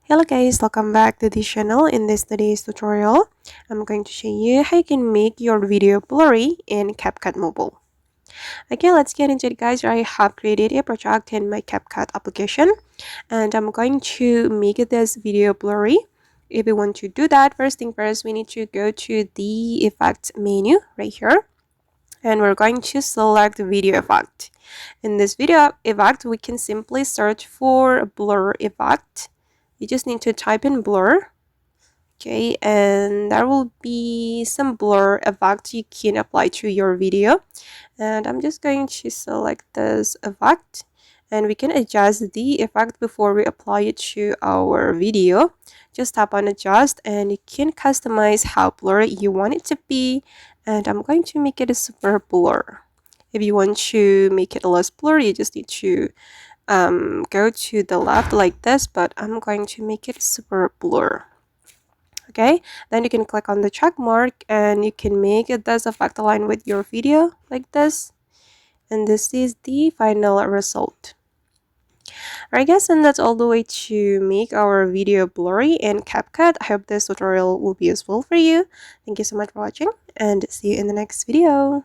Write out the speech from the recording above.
Hello guys, welcome back to this channel. In today's tutorial, I'm going to show you how you can make your video blurry in CapCut Mobile. Okay, let's get into it guys. I have created a project in my CapCut application and I'm going to make this video blurry. If we want to do that, first thing first, we need to go to the effect menu right here and we're going to select video effect. In this video effect, we can simply search for blur effect. You just need to type in blur. Okay, and there will be some blur effect you can apply to your video. And I'm just going to select this effect and we can adjust the effect before we apply it to our video. Just tap on adjust and you can customize how blurry you want it to be. And I'm going to make it a super blur. If you want to make it less blurry, you just need to go to the left like this, but I'm going to make it super blur. Okay, then you can click on the check mark and you can make it this effect align with your video like this, and this is the final result. Alright guys, and that's all the way to make our video blurry in CapCut. I hope this tutorial will be useful for you. Thank you so much for watching and see you in the next video.